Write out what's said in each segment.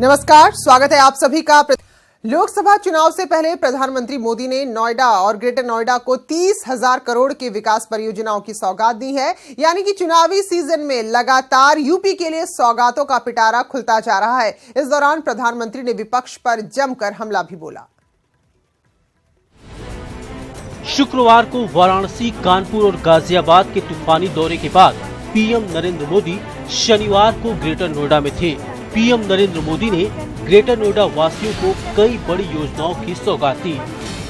नमस्कार, स्वागत है आप सभी का। लोकसभा चुनाव से पहले प्रधानमंत्री मोदी ने नोएडा और ग्रेटर नोएडा को 30,000 करोड़ की विकास परियोजनाओं की सौगात दी है। यानी कि चुनावी सीजन में लगातार यूपी के लिए सौगातों का पिटारा खुलता जा रहा है। इस दौरान प्रधानमंत्री ने विपक्ष पर जमकर हमला भी बोला। शुक्रवार को वाराणसी, कानपुर और गाजियाबाद के तूफानी दौरे के बाद पीएम नरेंद्र मोदी शनिवार को ग्रेटर नोएडा में थे। पीएम नरेंद्र मोदी ने ग्रेटर नोएडा वासियों को कई बड़ी योजनाओं की सौगात दी,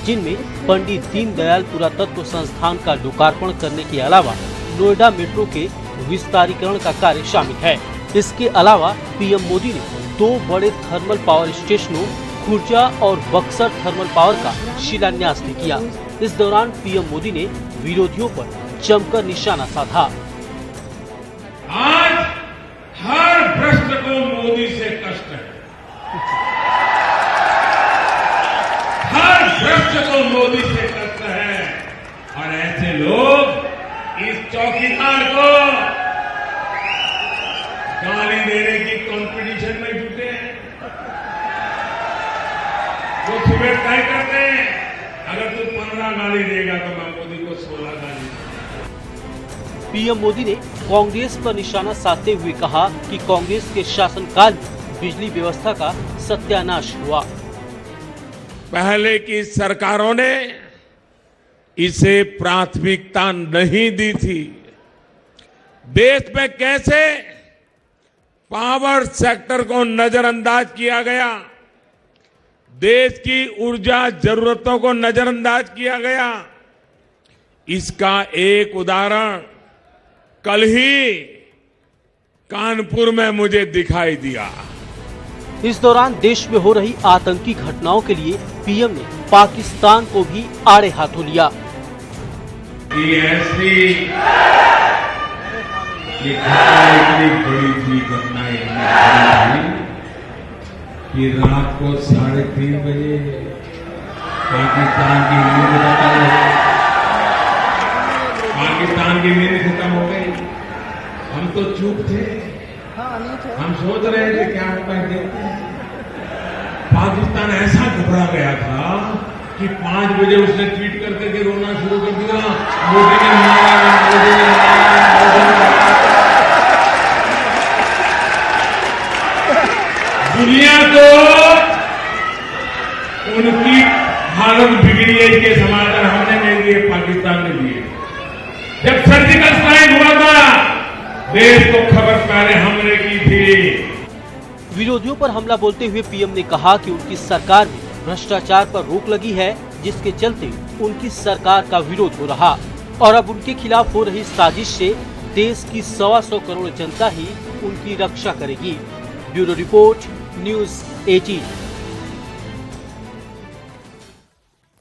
जिनमें पंडित दीनदयाल पुरातत्व संस्थान का लोकार्पण करने के अलावा नोएडा मेट्रो के विस्तारीकरण का कार्य शामिल है। इसके अलावा पीएम मोदी ने 2 बड़े थर्मल पावर स्टेशनों खुर्जा और बक्सर थर्मल पावर का शिलान्यास भी किया। इस दौरान पीएम मोदी ने विरोधियों पर जमकर निशाना साधा। आज हर भ्रष्ट को मोदी से कष्ट है, हर भ्रष्ट को मोदी से कष्ट है। और ऐसे लोग इस चौकीदार को गाली देने की कंपटीशन में जुटे हैं। वो सुबह तय करते हैं, अगर तू 15 गाली देगा तो मैं मोदी को 16 गाली दूंगा। पीएम मोदी ने कांग्रेस पर निशाना साधते हुए कहा कि कांग्रेस के शासनकाल में बिजली व्यवस्था का सत्यानाश हुआ। पहले की सरकारों ने इसे प्राथमिकता नहीं दी थी। देश में कैसे पावर सेक्टर को नजरअंदाज किया गया, देश की ऊर्जा जरूरतों को नजरअंदाज किया गया, इसका एक उदाहरण कल ही कानपुर में मुझे दिखाई दिया। इस दौरान देश में हो रही आतंकी घटनाओं के लिए पीएम ने पाकिस्तान को भी आड़े हाथों लिया। ऐसी इतनी बड़ी थी घटना कि रात को 3:30 बजे पाकिस्तान की नींद खत्म हो गई। हम तो चुप थे, हम सोच रहे थे क्या होता है। पाकिस्तान ऐसा घबरा गया था कि 5 बजे उसने ट्वीट करके रोना शुरू कर दिया, मोदी ने मारा, मोदी ने मारा, मोदी ने मारा। दुनिया को उनकी हालत बिगड़ी है, इसके समाचार हमने नहीं दिए, पाकिस्तान ने दिए। जब सर्जिकल स्ट्राइक हुआ था, देश को खबर पहले हमने की थी। विरोधियों पर हमला बोलते हुए पीएम ने कहा कि उनकी सरकार में भ्रष्टाचार पर रोक लगी है, जिसके चलते उनकी सरकार का विरोध हो रहा और अब उनके खिलाफ हो रही साजिश से देश की 125 करोड़ जनता ही उनकी रक्षा करेगी। Bureau report, news 18।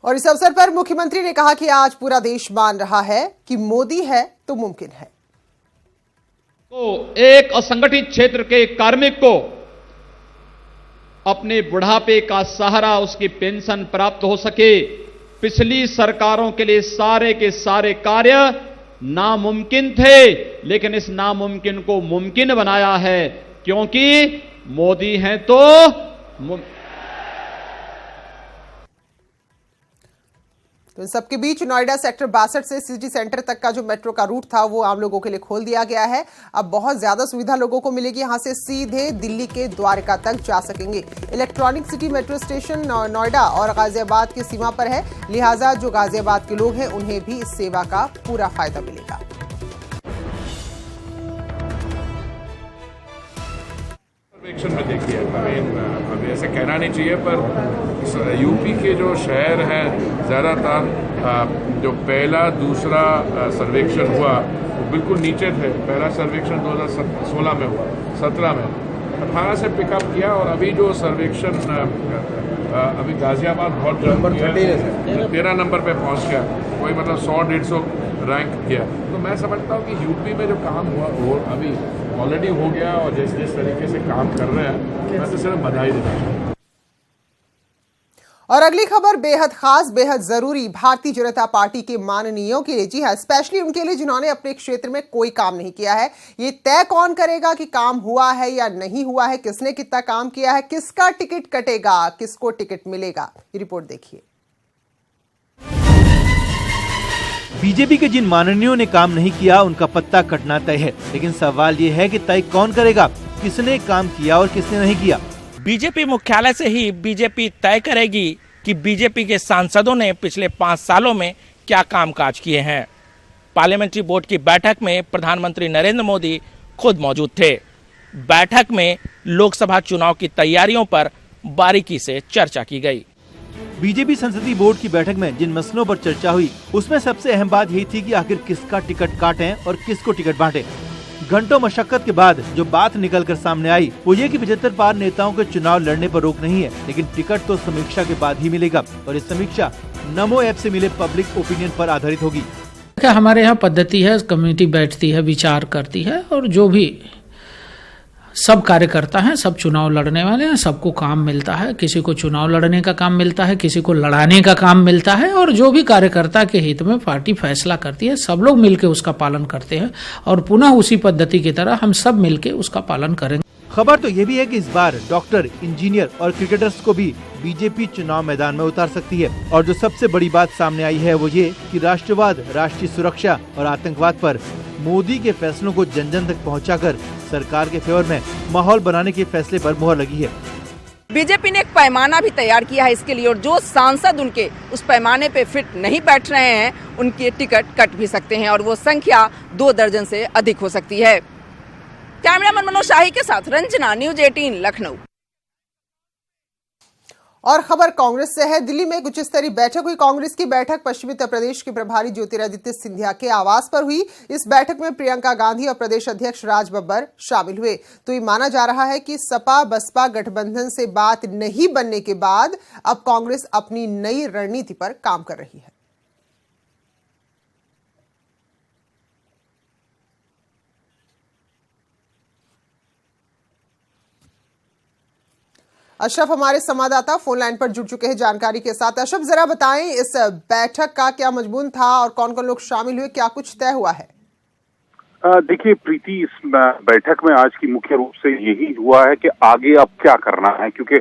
और इस अवसर पर मुख्यमंत्री ने कहा कि आज पूरा देश मान रहा है कि मोदी है तो मुमकिन है। तो एक असंगठित क्षेत्र के कार्मिक को अपने बुढ़ापे का सहारा, उसकी पेंशन प्राप्त हो सके। पिछली सरकारों के लिए सारे के सारे कार्य नामुमकिन थे, लेकिन इस नामुमकिन को मुमकिन बनाया है, क्योंकि मोदी हैं तो इन सबके बीच नोएडा सेक्टर 62 से सिटी सेंटर तक का जो मेट्रो का रूट था वो आम लोगों के लिए खोल दिया गया है। अब बहुत ज्यादा सुविधा लोगों को मिलेगी। यहां से सीधे दिल्ली के द्वारका तक जा सकेंगे। Electronic city metro station Noida और गाजियाबाद की सीमा पर है, लिहाजा जो गाजियाबाद के लोग हैं उन्हें भी इस सेवा का पूरा फायदा मिलेगा। सर्वेक्षण में देखिए, अभी ऐसे कहना नहीं चाहिए, पर यूपी के जो शहर हैं ज़्यादातर जो पहला दूसरा सर्वेक्षण हुआ वो बिल्कुल नीचे थे। पहला सर्वेक्षण 2016 में हुआ, 17 में, 18 से पिकअप किया और अभी जो सर्वेक्षण अभी गाजियाबाद बहुत नंबर 13 नंबर पे पहुंच गया। कोई मतलब 100-150 रैंक किया। तो मैं समझता हूँ कि यूपी में जो काम हुआ वो अभी ऑलरेडी हो गया और जिस तरीके से काम कर रहे हैं, मैं तो सिर्फ बधाई देना चाहूँगा। और अगली खबर बेहद खास, बेहद जरूरी भारतीय जनता पार्टी के माननीयों के लिए। जी हां, स्पेशली उनके लिए जिन्होंने अपने क्षेत्र में कोई काम नहीं किया है। ये तय कौन करेगा कि काम हुआ है या नहीं हुआ है, किसने कितना काम किया है, किसका टिकट कटेगा, किसको टिकट मिलेगा, ये रिपोर्ट देखिए। बीजेपी के जिन माननीयों ने काम नहीं किया उनका पत्ता कटना तय है, लेकिन सवाल ये है कि तय कौन करेगा, किसने काम किया और किसने नहीं किया। बीजेपी मुख्यालय से ही बीजेपी तय करेगी कि बीजेपी के सांसदों ने पिछले 5 सालों में क्या कामकाज किए हैं। पार्लियामेंट्री बोर्ड की बैठक में प्रधानमंत्री नरेंद्र मोदी खुद मौजूद थे। बैठक में लोकसभा चुनाव की तैयारियों पर बारीकी से चर्चा की गई। बीजेपी संसदीय बोर्ड की बैठक में जिन मसलों पर चर्चा हुई उसमें सबसे अहम बात यही थी कि आखिर किसका टिकट काटें और किसको टिकट बांटें। घंटों मशक्कत के बाद जो बात निकलकर सामने आई वो ये कि 75 पार नेताओं के चुनाव लड़ने पर रोक नहीं है, लेकिन टिकट तो समीक्षा के बाद ही मिलेगा और ये समीक्षा नमो ऐप से मिले पब्लिक ओपिनियन पर आधारित होगी। हमारे यहाँ पद्धति है, कमेटी बैठती है, विचार करती है और जो भी सब कार्यकर्ता हैं, सब चुनाव लड़ने वाले हैं, सबको काम मिलता है। किसी को चुनाव लड़ने का काम मिलता है, किसी को लड़ाने का काम मिलता है और जो भी कार्यकर्ता के हित में पार्टी फैसला करती है सब लोग मिलकर उसका पालन करते हैं और पुनः उसी पद्धति की तरह हम सब मिलकर उसका पालन करेंगे। खबर तो ये भी है कि इस बार डॉक्टर, इंजीनियर और क्रिकेटर्स को भी बीजेपी चुनाव मैदान में उतार सकती है। और जो सबसे बड़ी बात सामने आई है वो ये कि राष्ट्रवाद, राष्ट्रीय सुरक्षा और आतंकवाद पर मोदी के फैसलों को जन जन तक पहुंचाकर सरकार के फेवर में माहौल बनाने के फैसले पर मुहर लगी है। बीजेपी ने एक पैमाना भी तैयार किया है इसके लिए और जो सांसद उनके उस पैमाने पे फिट नहीं बैठ रहे हैं उनके टिकट कट भी सकते हैं और वो संख्या 2 दर्जन से अधिक हो सकती है। कैमरामैन मनोज शाही के साथ रंजना, न्यूज 18 लखनऊ। और खबर कांग्रेस से है। दिल्ली में एक उच्च स्तरीय बैठक हुई। कांग्रेस की बैठक पश्चिमी उत्तर प्रदेश के प्रभारी ज्योतिरादित्य सिंधिया के आवास पर हुई। इस बैठक में प्रियंका गांधी और प्रदेश अध्यक्ष राज बब्बर शामिल हुए। तो ये माना जा रहा है कि सपा बसपा गठबंधन से बात नहीं बनने के बाद अब कांग्रेस अपनी नई रणनीति पर काम कर रही है। अशरफ हमारे संवाददाता फोन लाइन पर जुड़ चुके हैं जानकारी के साथ। अशरफ, जरा बताएं इस बैठक का क्या मजमून था और कौन कौन लोग शामिल हुए, क्या कुछ तय हुआ है? देखिए प्रीति, इस बैठक में आज की मुख्य रूप से यही हुआ है कि आगे अब क्या करना है, क्योंकि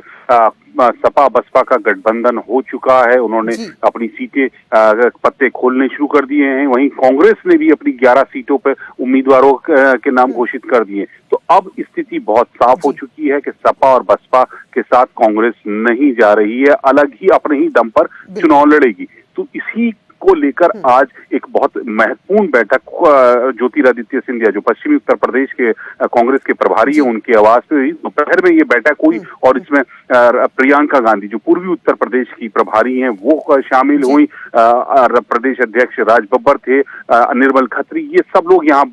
सपा बसपा का गठबंधन हो चुका है। उन्होंने अपनी सीटें पत्ते खोलने शुरू कर दिए हैं। वहीं कांग्रेस ने भी अपनी 11 सीटों पर उम्मीदवारों के नाम घोषित कर दिए। तो अब स्थिति बहुत साफ हो चुकी है कि सपा और बसपा के साथ कांग्रेस नहीं जा रही है, अलग ही अपने ही दम पर चुनाव लड़ेगी। तो इसी को लेकर आज एक बहुत महत्वपूर्ण बैठक ज्योतिरादित्य सिंधिया, जो पश्चिमी उत्तर प्रदेश के कांग्रेस के प्रभारी है, उनके आवास पे हुई। दोपहर में ये बैठक हुई और इसमें प्रियंका गांधी, जो पूर्वी उत्तर प्रदेश की प्रभारी हैं, वो शामिल हुई। प्रदेश अध्यक्ष राज बब्बर थे, निर्मल खत्री, ये सब लोग यहाँ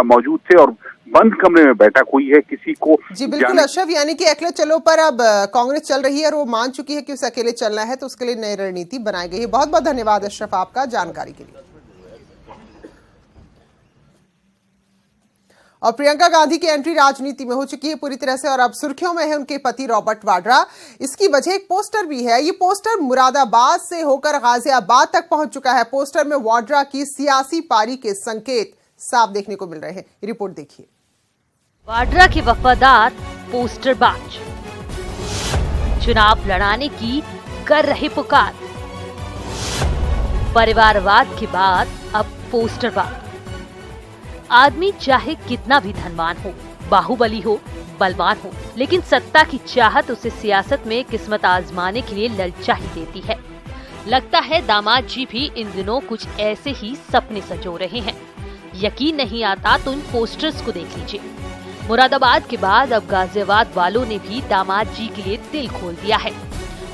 मौजूद थे और बंद कमरे में बैठक हुई है। किसी को जी बिल्कुल अशरफ, यानी कि अकेले चलो पर अब कांग्रेस चल रही है और वो मान चुकी है कि उसे अकेले चलना है, तो उसके लिए नई रणनीति बनाई गई है। बहुत बहुत धन्यवाद अशरफ आपका जानकारी के लिए। और प्रियंका गांधी की एंट्री राजनीति में हो चुकी है पूरी तरह से और अब सुर्खियों में है उनके पति रॉबर्ट वाड्रा। इसकी वजह एक पोस्टर भी है। ये पोस्टर मुरादाबाद से होकर गाजियाबाद तक पहुंच चुका है। पोस्टर में वाड्रा की सियासी पारी के संकेत साफ देखने को मिल रहे हैं। रिपोर्ट देखिए। वाड्रा के वफादार पोस्टरबाज चुनाव लड़ाने की कर रहे पुकार। परिवारवाद के बाद अब पोस्टरबाज। आदमी चाहे कितना भी धनवान हो, बाहुबली हो, बलवान हो, लेकिन सत्ता की चाहत उसे सियासत में किस्मत आजमाने के लिए ललचा ही देती है। लगता है दामाद जी भी इन दिनों कुछ ऐसे ही सपने संजो रहे हैं। यकीन नहीं आता तो इन पोस्टर्स को देख लीजिए। मुरादाबाद के बाद अब गाजियाबाद वालों ने भी दामाद जी के लिए दिल खोल दिया है।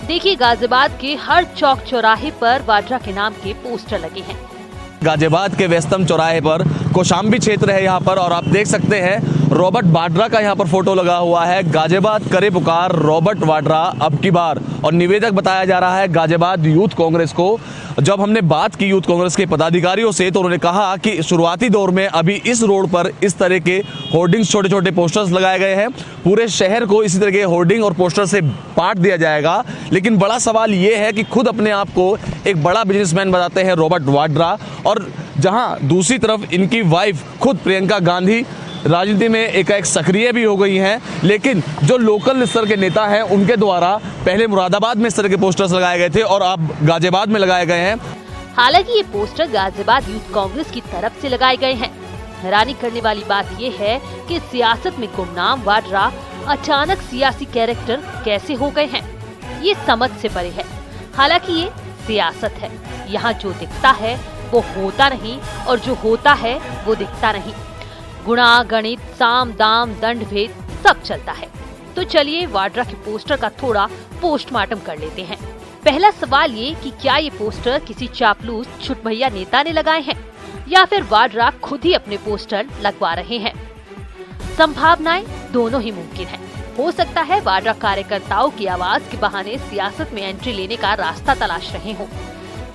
देखिए, गाजियाबाद के हर चौक चौराहे पर वाड्रा के नाम के पोस्टर लगे हैं। गाजियाबाद के व्यस्तम चौराहे पर कौशाम्बी क्षेत्र है यहाँ पर, और आप देख सकते हैं रॉबर्ट वाड्रा का यहाँ पर फोटो लगा हुआ है। गाजियाबाद करे पुकार रॉबर्ट वाड्रा अब की बार, और निवेदक बताया जा रहा है गाजियाबाद यूथ कांग्रेस को। जब हमने बात की यूथ कांग्रेस के पदाधिकारियों से तो उन्होंने कहा कि शुरुआती दौर में अभी इस रोड पर इस तरह के होर्डिंग्स, छोटे छोटे पोस्टर्स लगाए गए हैं। पूरे शहर को इसी तरह के होर्डिंग और पोस्टर से बांट दिया जाएगा। लेकिन बड़ा सवाल ये है कि खुद अपने आप को एक बड़ा बिजनेसमैन बताते हैं रॉबर्ट वाड्रा, और जहां दूसरी तरफ इनकी वाइफ खुद प्रियंका गांधी राजनीति में एकाएक सक्रिय भी हो गई हैं। लेकिन जो लोकल स्तर के नेता हैं उनके द्वारा पहले मुरादाबाद में इस तरह के पोस्टर्स लगाए गए थे और अब गाजियाबाद में लगाए गए हैं। हालांकि ये पोस्टर गाजियाबाद यूथ कांग्रेस की तरफ से लगाए गए हैं। हैरानी करने वाली बात ये है कि सियासत में गुमनाम वाड्रा अचानक सियासी कैरेक्टर कैसे हो गए हैं, ये समझ से परे है। हालांकि ये सियासत है, यहाँ जो दिखता है वो होता नहीं और जो होता है वो दिखता नहीं। गुणा, गणित, साम, दाम, दंड भेद सब चलता है। तो चलिए वाड्रा के पोस्टर का थोड़ा पोस्टमार्टम कर लेते हैं। पहला सवाल ये कि क्या ये पोस्टर किसी चापलूस छुटभैया नेता ने लगाए हैं या फिर वाड्रा खुद ही अपने पोस्टर लगवा रहे हैं? संभावनाएं दोनों ही मुमकिन है। हो सकता है वाड्रा कार्यकर्ताओं की आवाज के बहाने सियासत में एंट्री लेने का रास्ता तलाश रहे हों।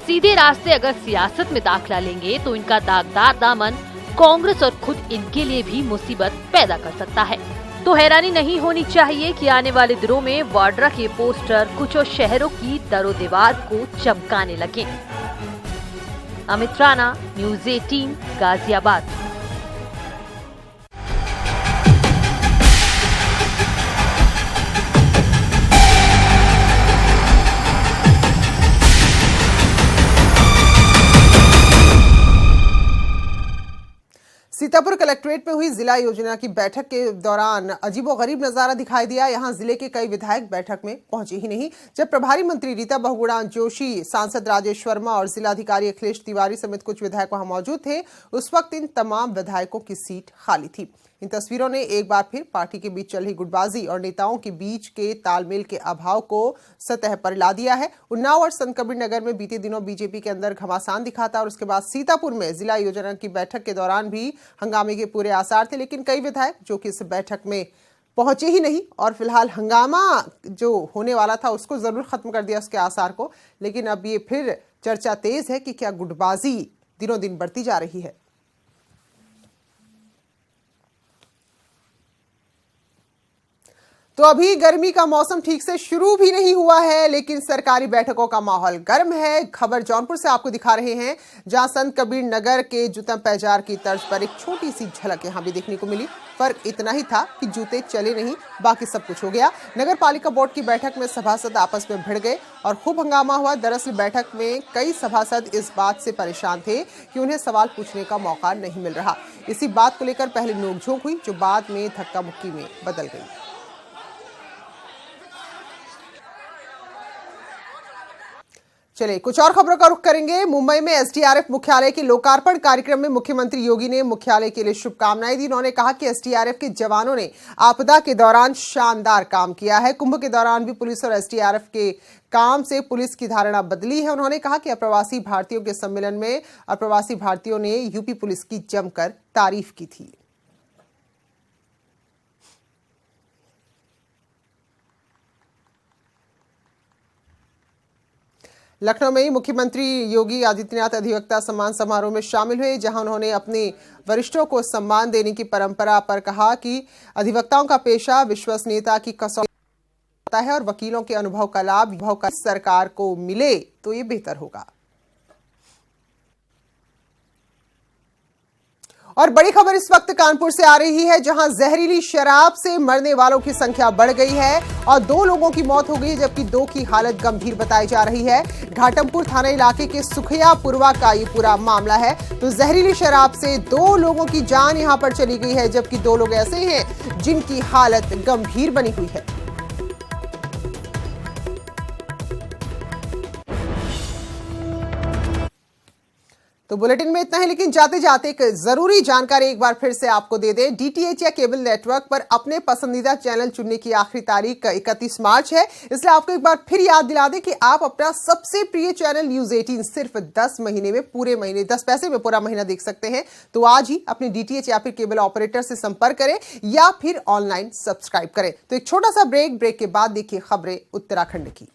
सीधे रास्ते अगर सियासत में दाखिला लेंगे तो इनका दागदार दामन कांग्रेस और खुद इनके लिए भी मुसीबत पैदा कर सकता है। तो हैरानी नहीं होनी चाहिए कि आने वाले दिनों में वाड्रा के पोस्टर कुछ और शहरों की दरो दीवार को चमकाने लगे। अमित राणा, न्यूज़ 18, गाजियाबाद। सीतापुर कलेक्ट्रेट में हुई जिला योजना की बैठक के दौरान अजीबोगरीब नजारा दिखाई दिया। यहां जिले के कई विधायक बैठक में पहुंचे ही नहीं। जब प्रभारी मंत्री रीता बहुगुणा जोशी, सांसद राजेश वर्मा और जिलाधिकारी अखिलेश तिवारी समेत कुछ विधायक वहां मौजूद थे, उस वक्त इन तमाम विधायकों की सीट खाली थी। इन तस्वीरों ने एक बार फिर पार्टी के बीच चल रही गुटबाजी और नेताओं के बीच के तालमेल के अभाव को सतह पर ला दिया है। उन्नाव और संत कबीर नगर में बीते दिनों बीजेपी के अंदर घमासान दिखा था और उसके बाद सीतापुर में जिला योजना की बैठक के दौरान भी हंगामे के पूरे आसार थे। लेकिन कई विधायक जो कि इस बैठक में पहुंचे ही नहीं और फिलहाल हंगामा जो होने वाला था उसको जरूर खत्म कर दिया, उसके आसार को। लेकिन अब ये फिर चर्चा तेज है कि क्या गुटबाजी दिनों दिन बढ़ती जा रही है। तो अभी गर्मी का मौसम ठीक से शुरू भी नहीं हुआ है, लेकिन सरकारी बैठकों का माहौल गर्म है। खबर जौनपुर से आपको दिखा रहे हैं, जहां संत कबीर नगर के जूता पैजार की तर्ज पर एक छोटी सी झलक यहां भी देखने को मिली। फर्क इतना ही था कि जूते चले नहीं, बाकी सब कुछ हो गया। नगर पालिका बोर्ड की बैठक में सभासद आपस में भिड़ गए और खूब हंगामा हुआ। दरअसल बैठक में कई सभासद इस बात से परेशान थे कि उन्हें सवाल पूछने का मौका नहीं मिल रहा। इसी बात को लेकर पहले नोकझोंक हुई, जो बाद में धक्का मुक्की में बदल गई। चलिए कुछ और खबरों का रुख करेंगे। मुंबई में एसडीआरएफ मुख्यालय के लोकार्पण कार्यक्रम में मुख्यमंत्री योगी ने मुख्यालय के लिए शुभकामनाएं दी। उन्होंने कहा कि एसडीआरएफ के जवानों ने आपदा के दौरान शानदार काम किया है। कुंभ के दौरान भी पुलिस और एसडीआरएफ के काम से पुलिस की धारणा बदली है। उन्होंने कहा कि अप्रवासी भारतीयों के सम्मेलन में अप्रवासी भारतीयों ने यूपी पुलिस की जमकर तारीफ की थी। लखनऊ में मुख्यमंत्री योगी आदित्यनाथ अधिवक्ता सम्मान समारोह में शामिल हुए, जहां उन्होंने अपने वरिष्ठों को सम्मान देने की परंपरा पर कहा कि अधिवक्ताओं का पेशा विश्वसनीयता की कसौटी होता है और वकीलों के अनुभव का लाभ सरकार को मिले तो ये बेहतर होगा। और बड़ी खबर इस वक्त कानपुर से आ रही है, जहां जहरीली शराब से मरने वालों की संख्या बढ़ गई है और 2 लोगों की मौत हो गई, जबकि 2 की हालत गंभीर बताई जा रही है। घाटमपुर थाना इलाके के सुखियापुरवा का ये पूरा मामला है। तो जहरीली शराब से 2 लोगों की जान यहां पर चली गई है, जबकि 2 लोग ऐसे हैं जिनकी हालत गंभीर बनी हुई है। तो बुलेटिन में इतना ही, लेकिन जाते जाते एक जरूरी जानकारी एक बार फिर से आपको दे दें। डीटीएच या केबल नेटवर्क पर अपने पसंदीदा चैनल चुनने की आखिरी तारीख 31 मार्च है। इसलिए आपको एक बार फिर याद दिला दें कि आप अपना सबसे प्रिय चैनल न्यूज़ 18 सिर्फ 10 महीने में, पूरे महीने 10 पैसे में पूरा महीना देख सकते हैं। तो आज ही अपने डीटीएच या फिर केबल ऑपरेटर से संपर्क करें या फिर ऑनलाइन सब्सक्राइब करें। तो एक छोटा सा ब्रेक के बाद देखिए खबरें उत्तराखंड की।